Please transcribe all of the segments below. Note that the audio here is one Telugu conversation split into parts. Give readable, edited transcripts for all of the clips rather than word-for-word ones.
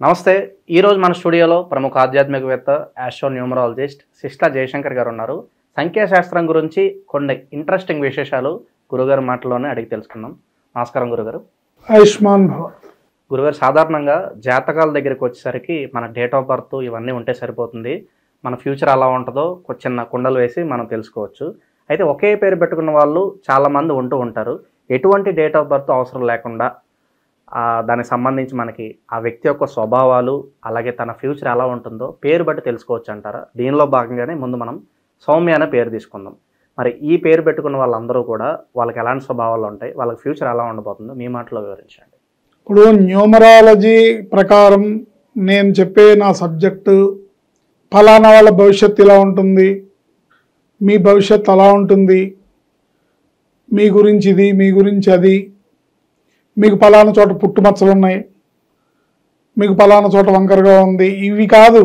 నమస్తే. ఈరోజు మన స్టూడియోలో ప్రముఖ ఆధ్యాత్మికవేత్త ఆస్ట్రో న్యూమరాలజిస్ట్ సిస్టా జయశంకర్ గారు ఉన్నారు. సంఖ్యాశాస్త్రం గురించి కొన్ని ఇంట్రెస్టింగ్ విశేషాలు గురుగారు మాటల్లోనే అడిగి తెలుసుకుందాం. నమస్కారం గురుగారు. ఆయుష్మాన్ భవ. గురుగారు, సాధారణంగా జాతకాల దగ్గరికి వచ్చేసరికి మన డేట్ ఆఫ్ బర్త్ ఇవన్నీ ఉంటే సరిపోతుంది. మన ఫ్యూచర్ ఎలా ఉంటుందో చిన్న కుండలు వేసి మనం తెలుసుకోవచ్చు. అయితే ఒకే పేరు పెట్టుకున్న వాళ్ళు చాలామంది ఉంటూ ఉంటారు. ఎటువంటి డేట్ ఆఫ్ బర్త్ అవసరం లేకుండా దానికి సంబంధించి మనకి ఆ వ్యక్తి యొక్క స్వభావాలు అలాగే తన ఫ్యూచర్ ఎలా ఉంటుందో పేరు బట్టి తెలుసుకోవచ్చు అంటారా? దీనిలో భాగంగానే ముందు మనం సౌమ్య అనే పేరు తీసుకుందాం. మరి ఈ పేరు పెట్టుకున్న వాళ్ళందరూ కూడా వాళ్ళకి ఎలాంటి స్వభావాలు ఉంటాయి, వాళ్ళకి ఫ్యూచర్ ఎలా ఉండబోతుందో మీ మాటలో వివరించండి. ఇప్పుడు న్యూమరాలజీ ప్రకారం నేను చెప్పే నా సబ్జెక్టు ఫలానా వాళ్ళ భవిష్యత్తు ఇలా ఉంటుంది, మీ భవిష్యత్తు అలా ఉంటుంది, మీ గురించి ఇది, మీ గురించి అది, మీకు ఫలానా చోట పుట్టుమచ్చలు ఉన్నాయి, మీకు ఫలానా చోట వంకరగా ఉంది, ఇవి కాదు.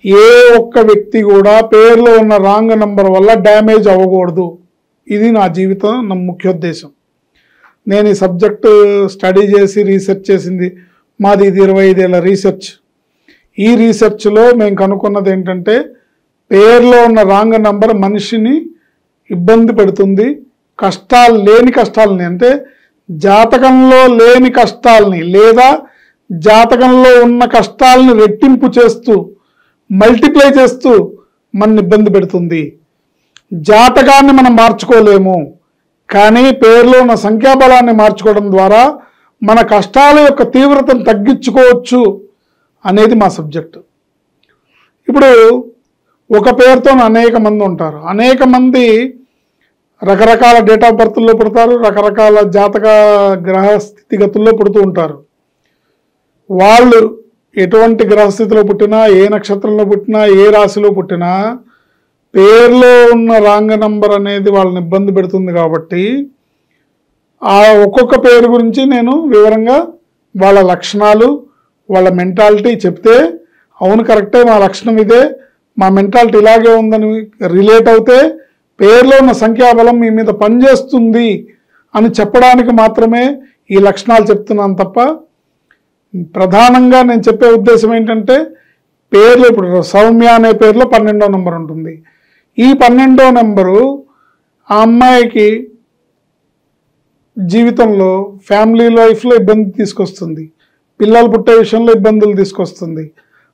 ఏ ఒక్క వ్యక్తి కూడా పేరులో ఉన్న రాంగ్ నంబర్ వల్ల డ్యామేజ్ అవ్వకూడదు. ఇది నా జీవితం, నా ముఖ్యోద్దేశం. నేను ఈ సబ్జెక్టు స్టడీ చేసి రీసెర్చ్ చేసింది మాది 25 ఏళ్ళ రీసెర్చ్. ఈ రీసెర్చ్లో మేము కనుక్కున్నది ఏంటంటే పేరులో ఉన్న రాంగ్ నంబర్ మనిషిని ఇబ్బంది పెడుతుంది. కష్టాలు లేని కష్టాలని, అంటే జాతకంలో లేని కష్టాలని లేదా జాతకంలో ఉన్న కష్టాలని రెట్టింపు చేస్తూ మల్టిప్లై చేస్తూ మన ఇబ్బంది పెడుతుంది. జాతకాన్ని మనం మార్చుకోలేము, కానీ పేరులో ఉన్న సంఖ్యాబలాన్ని మార్చుకోవడం ద్వారా మన కష్టాల యొక్క తీవ్రతను తగ్గించుకోవచ్చు అనేది మా సబ్జెక్టు. ఇప్పుడు ఒక పేరుతో అనేక మంది ఉంటారు. అనేక మంది రకరకాల డేట్ ఆఫ్ బర్త్లో పుడతారు, రకరకాల జాతక గ్రహ స్థితిగతుల్లో పుడుతూ ఉంటారు. వాళ్ళు ఎటువంటి గ్రహస్థితిలో పుట్టినా, ఏ నక్షత్రంలో పుట్టినా, ఏ రాశిలో పుట్టినా పేరులో ఉన్న రాంగ్ నంబర్ అనేది వాళ్ళని ఇబ్బంది పెడుతుంది. కాబట్టి ఆ ఒక్కొక్క పేరు గురించి నేను వివరంగా వాళ్ళ లక్షణాలు, వాళ్ళ మెంటాలిటీ చెప్తే, అవును కరెక్టే, మా లక్షణం ఇదే, మా మెంటాలిటీ ఇలాగే ఉందని రిలేట్ అవుతే పేరులో ఉన్న సంఖ్యాబలం మీ మీద పనిచేస్తుంది అని చెప్పడానికి మాత్రమే ఈ లక్షణాలు చెప్తున్నాను తప్ప ప్రధానంగా నేను చెప్పే ఉద్దేశం ఏంటంటే పేర్లు, ఇప్పుడు సౌమ్య అనే పేరులో 12వ నెంబర్ ఉంటుంది. ఈ 12వ నెంబరు ఆ అమ్మాయికి జీవితంలో ఫ్యామిలీ లైఫ్లో ఇబ్బంది తీసుకొస్తుంది, పిల్లలు పుట్టే విషయంలో ఇబ్బందులు తీసుకొస్తుంది,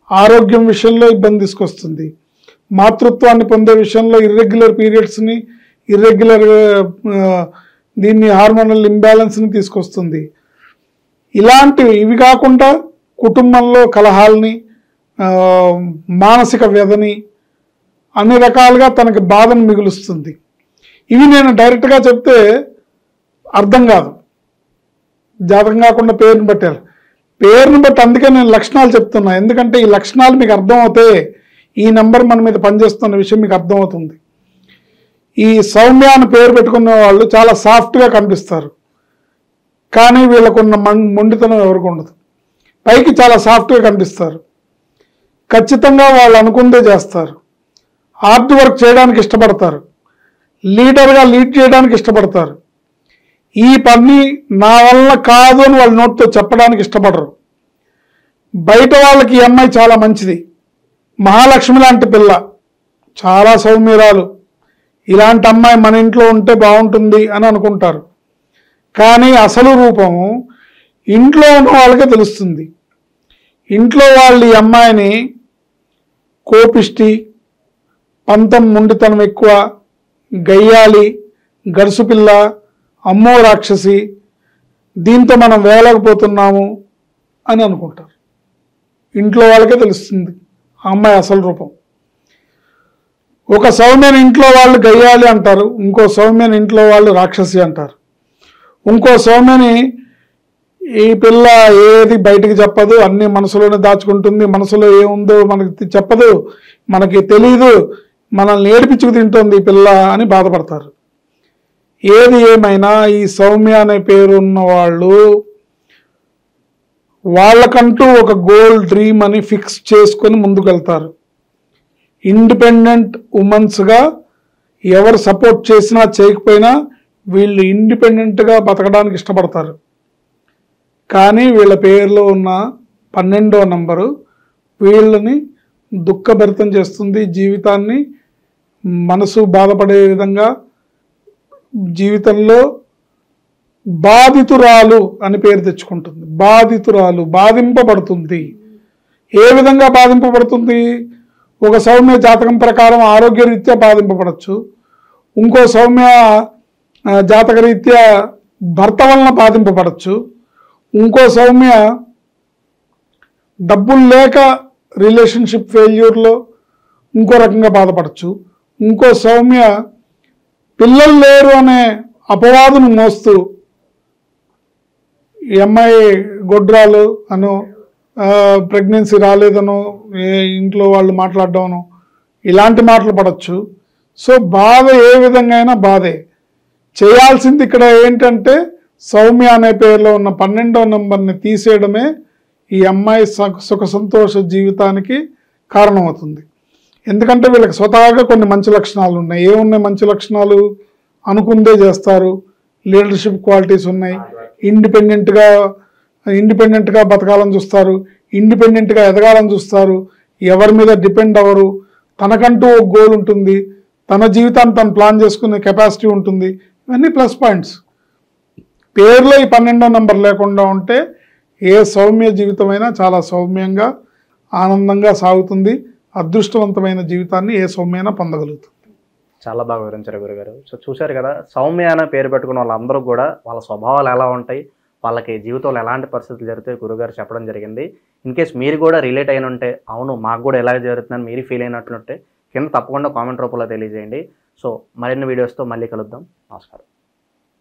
ఆరోగ్యం విషయంలో ఇబ్బంది తీసుకొస్తుంది, మాతృత్వాన్ని పొందే విషయంలో ఇర్రెగ్యులర్ పీరియడ్స్ని, దీన్ని హార్మోనల్ ఇంబ్యాలెన్స్ని తీసుకొస్తుంది. ఇలాంటివి ఇవి కాకుండా కుటుంబంలో కలహాలని, మానసిక వ్యధని, అన్ని రకాలుగా తనకి బాధను మిగులుస్తుంది. ఇవి నేను డైరెక్ట్గా చెప్తే అర్థం కాదు, జాతకం కాకుండా పేరుని బట్టారు. పేరుని బట్టి అందుకే నేను లక్షణాలు చెప్తున్నా, ఎందుకంటే ఈ లక్షణాలు మీకు అర్థం అవుతే ఈ నెంబర్ మన మీద పనిచేస్తున్న విషయం మీకు అర్థమవుతుంది. ఈ సౌమ్య అని పేరు పెట్టుకున్న వాళ్ళు చాలా సాఫ్ట్గా కనిపిస్తారు, కానీ వీళ్ళకున్న మొండితనం ఎవరికి ఉండదు. పైకి చాలా సాఫ్ట్గా కనిపిస్తారు, ఖచ్చితంగా వాళ్ళు అనుకుందే చేస్తారు, హార్డ్ వర్క్ చేయడానికి ఇష్టపడతారు, లీడర్గా లీడ్ చేయడానికి ఇష్టపడతారు. ఈ పని నా వల్ల కాదు అని వాళ్ళ నోటితో చెప్పడానికి ఇష్టపడరు. బయట వాళ్ళకి ఈ అమ్మాయి చాలా మంచిది, మహాలక్ష్మి లాంటి పిల్ల, చాలా సౌమ్యరాలు, ఇలాంటి అమ్మాయి మన ఇంట్లో ఉంటే బాగుంటుంది అని అనుకుంటారు. కానీ అసలు రూపం ఇంట్లో ఉన్న వాళ్ళకే తెలుస్తుంది. ఇంట్లో వాళ్ళు ఈ అమ్మాయిని కోపిష్టి, పంతం, మొండితనం ఎక్కువ, గయ్యాలి, గడుసు పిల్ల, అమ్మో రాక్షసి, దీంతో మనం వేలకపోతున్నాము అని అనుకుంటారు. ఇంట్లో వాళ్ళకే తెలుస్తుంది ఆ అమ్మాయి అసలు రూపం. ఒక సౌమ్యని ఇంట్లో వాళ్ళు గయ్యాలి అంటారు, ఇంకో సౌమ్యని ఇంట్లో వాళ్ళు రాక్షసి అంటారు. ఇంకో సౌమ్యని ఈ పిల్ల ఏది బయటికి చెప్పదు, అన్నీ మనసులోనే దాచుకుంటుంది, మనసులో ఏముందో మనకి చెప్పదు, మనకి తెలీదు, మనల్ని ఏడిపించుకు తింటుంది ఈ పిల్ల అని బాధపడతారు. ఏది ఏమైనా ఈ సౌమ్య అనే పేరు ఉన్న వాళ్ళు వాళ్ళకంటూ ఒక గోల్, డ్రీమ్ అని ఫిక్స్ చేసుకొని ముందుకెళ్తారు. ఇండిపెండెంట్ ఉమెన్స్గా ఎవరు సపోర్ట్ చేసినా చేయకపోయినా వీళ్ళు ఇండిపెండెంట్గా బతకడానికి ఇష్టపడతారు. కానీ వీళ్ళ పేరులో ఉన్న 12వ నంబరు వీళ్ళని దుఃఖభరితం చేస్తుంది. జీవితాన్ని మనసు బాధపడే విధంగా జీవితంలో బాధితురాలు అని పేరు తెచ్చుకుంటుంది. బాధితురాలు, బాధింపబడుతుంది. ఏ విధంగా బాధింపబడుతుంది? ఒక సౌమ్య జాతకం ప్రకారం ఆరోగ్యరీత్యా బాధింపబడచ్చు. ఇంకో సౌమ్య జాతకరీత్యా భర్త వలన బాధింపబడచ్చు. ఇంకో సౌమ్య డబ్బులు లేక రిలేషన్షిప్ ఫెయిల్యూర్లో ఇంకో రకంగా బాధపడచ్చు. ఇంకో సౌమ్య పిల్లలు లేరు అనే అపవాదును మోస్తూ ఈ అమ్మాయి గొడ్రాలు అనో ప్రెగ్నెన్సీ రాలేదనో ఇంట్లో వాళ్ళు మాట్లాడడం ఇలాంటి మాటలు పడవచ్చు. సో బాధ ఏ విధంగా అయినా బాధే. చేయాల్సింది ఇక్కడ ఏంటంటే సౌమ్య అనే పేరులో ఉన్న 12వ నంబర్ని తీసేయడమే ఈ అమ్మాయి సుఖ సంతోష జీవితానికి కారణమవుతుంది. ఎందుకంటే వీళ్ళకి స్వతహాగా కొన్ని మంచి లక్షణాలు ఉన్నాయి. ఏమున్నాయి మంచి లక్షణాలు? అనుకుందే చేస్తారు, లీడర్షిప్ క్వాలిటీస్ ఉన్నాయి, ఇండిపెండెంట్గా బతకాలని చూస్తారు, ఇండిపెండెంట్గా ఎదగాలని చూస్తారు, ఎవరి మీద డిపెండ్ అవ్వరు, తనకంటూ ఒక గోల్ ఉంటుంది, తన జీవితాన్ని తను ప్లాన్ చేసుకునే కెపాసిటీ ఉంటుంది. ఇవన్నీ ప్లస్ పాయింట్స్. పేరులో ఈ 12వ నంబర్ లేకుండా ఉంటే ఏ సౌమ్య జీవితమైనా చాలా సౌమ్యంగా ఆనందంగా సాగుతుంది. అదృష్టవంతమైన జీవితాన్ని ఏ సౌమ్యైనా పొందగలుగుతుంది. చాలా బాగా వివరించారు గురుగారు. సో చూశారు కదా, సౌమ్య అనే పేరు పెట్టుకున్న వాళ్ళందరూ కూడా వాళ్ళ స్వభావాలు ఎలా ఉంటాయి, వాళ్ళకి జీవితంలో ఎలాంటి పరిస్థితులు జరుగుతాయి గురుగారు చెప్పడం జరిగింది. ఇన్ కేస్ మీరు కూడా రిలేట్ అయిన ఉంటే, అవును మాకు కూడా ఎలా జరుగుతుందని మీరు ఫీల్ అయినట్లుంటే కింద తప్పకుండా కామెంట్ రూపంలో తెలియజేయండి. సో మరిన్ని వీడియోస్తో మళ్ళీ కలుద్దాం. నమస్కారం.